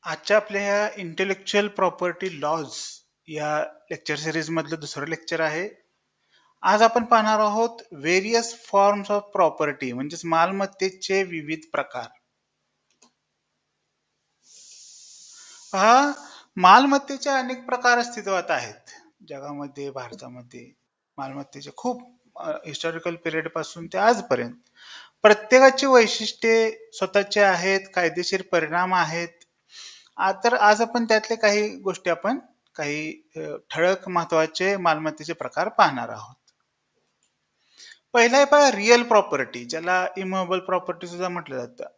आजच्या आपल्या ह्या इंटेलेक्च्युअल प्रॉपर्टी लॉज या लेक्चर सिरीज मधलं दुसरं लेक्चर आहे. आज आपण पाहणार आहोत व्हेरियस फॉर्म्स ऑफ प्रॉपर्टी म्हणजेच मालमत्तेचे विविध प्रकार. पहा, मालमत्तेचे अनेक प्रकार अस्तित्वात आहेत जगामध्ये, भारतामध्ये. मालमत्तेचे खूप हिस्टॉरिकल पिरियड पासून ते आजपर्यंत प्रत्येकाची वैशिष्ट्ये स्वतःचे आहेत, कायदेशीर परिणाम आहेत. तर आज आपण त्यातले काही गोष्टी आपण काही ठळक महत्वाचे मालमत्तेचे प्रकार पाहणार आहोत. पहिला आहे पहा रिअल प्रॉपर्टी, ज्याला इमूव्हेबल प्रॉपर्टी सुद्धा म्हटलं जातं.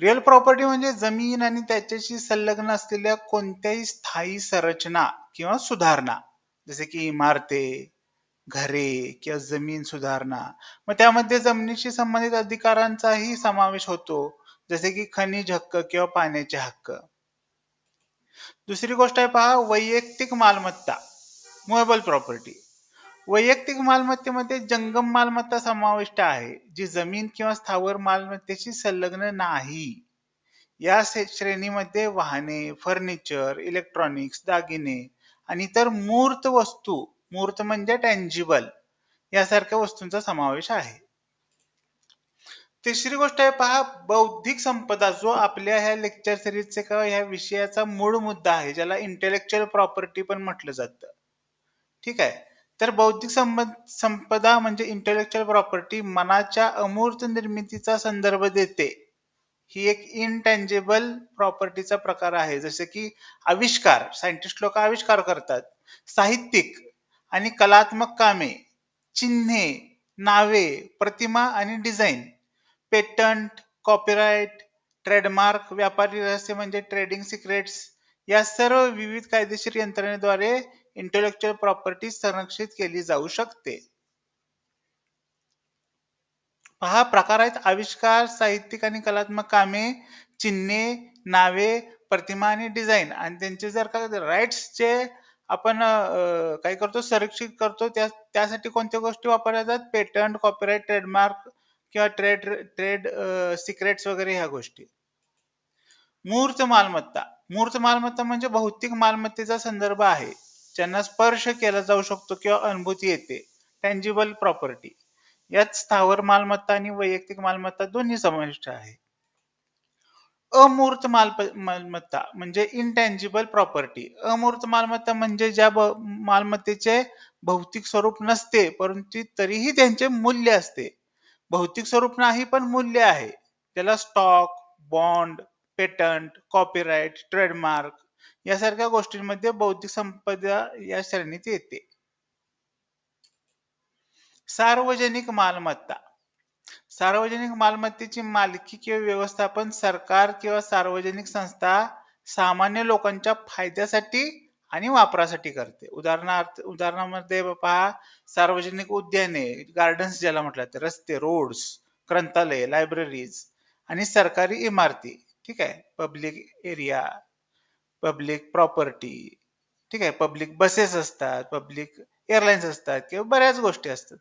रिअल प्रॉपर्टी म्हणजे जमीन आणि त्याच्याशी संलग्न असलेल्या कोणत्याही स्थायी संरचना किंवा सुधारणा, जसे की इमारते, घरे किंवा जमीन सुधारणा. मग त्यामध्ये जमिनीशी संबंधित अधिकारांचाही समावेश होतो, जसे की खनिज हक्क किंवा पाण्याचे हक्क. दुसरी गोष्ट आहे पहा वैयक्तिक मालमत्ता, मूव्हेबल प्रॉपर्टी. वैयक्तिक मालमत्तेमध्ये जंगम मालमत्ता समाविष्ट आहे, जी जमीन किंवा स्थावर मालमत्तेशी संलग्न नाही. या श्रेणीमध्ये वाहने, फर्निचर, इलेक्ट्रॉनिक्स, दागिने आणि इतर मूर्त वस्तू, मूर्त म्हणजे टँजिबल, यासारख्या वस्तूंचा समावेश आहे. तिसरी गोष्ट आहे पहा बौद्धिक संपदा, जो आपल्या ह्या लेक्चर सिरीजचे किंवा ह्या विषयाचा मूळ मुद्दा आहे, ज्याला इंटेलेक्च्युअल प्रॉपर्टी पण म्हटलं जातं. ठीक आहे. तर बौद्धिक संपदा म्हणजे इंटेलेक्च्युअल प्रॉपर्टी मनाच्या अमूर्त निर्मितीचा संदर्भ देते. ही एक इनटँजेबल प्रॉपर्टीचा प्रकार आहे. जसे की आविष्कार, सायंटिस्ट लोक आविष्कार करतात. साहित्यिक आणि कलात्मक कामे, चिन्हे, नावे, प्रतिमा आणि डिझाईन, पेटंट, कॉपीराइट, ट्रेडमार्क, व्यापारी रहस्य म्हणजे ट्रेडिंग सिक्रेट्स, या सर्व विविध कायदेशीर यंत्रणेद्वारे इंटेलेक्च्युअल प्रॉपर्टी संरक्षित केली जाऊ शकते. पहा प्रकार आहेत आविष्कार, साहित्यिक आणि कलात्मक कामे, चिन्हे, नावे, प्रतिमा आणि डिझाईन. आणि त्यांचे जर का राईट्सचे आपण काय करतो, संरक्षित करतो, त्यासाठी कोणत्या गोष्टी वापरल्या जातात, पेटंट, कॉपीराइट, ट्रेडमार्क किंवा ट्रेड सिक्रेट्स वगैरे ह्या गोष्टी. मूर्त मालमत्ता, मूर्त मालमत्ता म्हणजे भौतिक मालमत्तेचा संदर्भ आहे, ज्यांना स्पर्श केला जाऊ शकतो किंवा अनुभूती येते, टँजिबल प्रॉपर्टी. यात स्थावर मालमत्ता आणि वैयक्तिक मालमत्ता दोन्ही समाविष्ट आहे. अमूर्त मालमत्ता म्हणजे इनटँजिबल प्रॉपर्टी. अमूर्त मालमत्ता म्हणजे ज्या मालमत्तेचे भौतिक स्वरूप नसते, परंतु तरीही त्यांचे मूल्य असते. भौतिक स्वरूप नाही पण मूल्य आहे, त्याला stock, bond, patent, copyright, trademark यासारख्या गोष्टींमध्ये बौद्धिक संपदा या श्रेणीत येते. सार्वजनिक मालमत्ता, सार्वजनिक मालमत्तेची मालकी किंवा व्यवस्थापन सरकार किंवा सार्वजनिक संस्था सामान्य लोकांच्या फायद्यासाठी आणि वापरासाठी करते. उदाहरणामध्ये पहा सार्वजनिक उद्याने, गार्डन्स ज्याला म्हटलं तर रस्ते, रोड्स, ग्रंथालय, लायब्ररीज आणि सरकारी इमारती. ठीक आहे. Public area, public property. ठीक आहे. पब्लिक बसेस असतात, पब्लिक एअरलाइन्स असतात किंवा बऱ्याच गोष्टी असतात.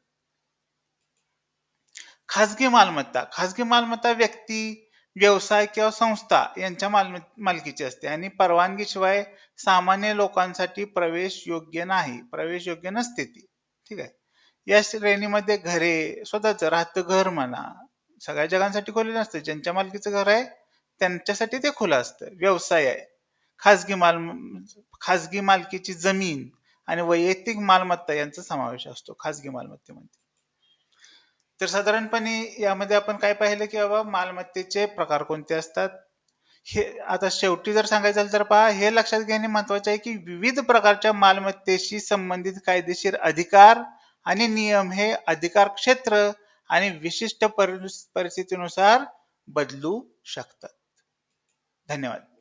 खाजगी मालमत्ता, खाजगी मालमत्ता व्यक्ती, व्यवसाय किंवा संस्था यांच्या मालकीची असते आणि परवानगीशिवाय सामान्य लोकांसाठी प्रवेश योग्य नाही, प्रवेश योग्य नसते ती. ठीक आहे. या श्रेणीमध्ये घरे, स्वतःच राहतं घर म्हणा, सगळ्या जगांसाठी खुले नसते, ज्यांच्या मालकीचं घर आहे त्यांच्यासाठी ते खुलं असतं. व्यवसाय आहे, खाजगी मालकीची जमीन आणि वैयक्तिक मालमत्ता यांचा समावेश असतो खाजगी मालमत्तेमध्ये. तर साधारणपणे यामध्ये आपण काय पाहिलं की बाबा मालमत्तेचे प्रकार कोणते असतात. हे आता शेवटी जर सांगायचं झालं तर पहा, हे लक्षात घेणे महत्वाचे आहे की विविध प्रकारच्या मालमत्तेशी संबंधित कायदेशीर अधिकार आणि नियम हे अधिकार क्षेत्र आणि विशिष्ट परिस्थितीनुसार बदलू शकतात. धन्यवाद.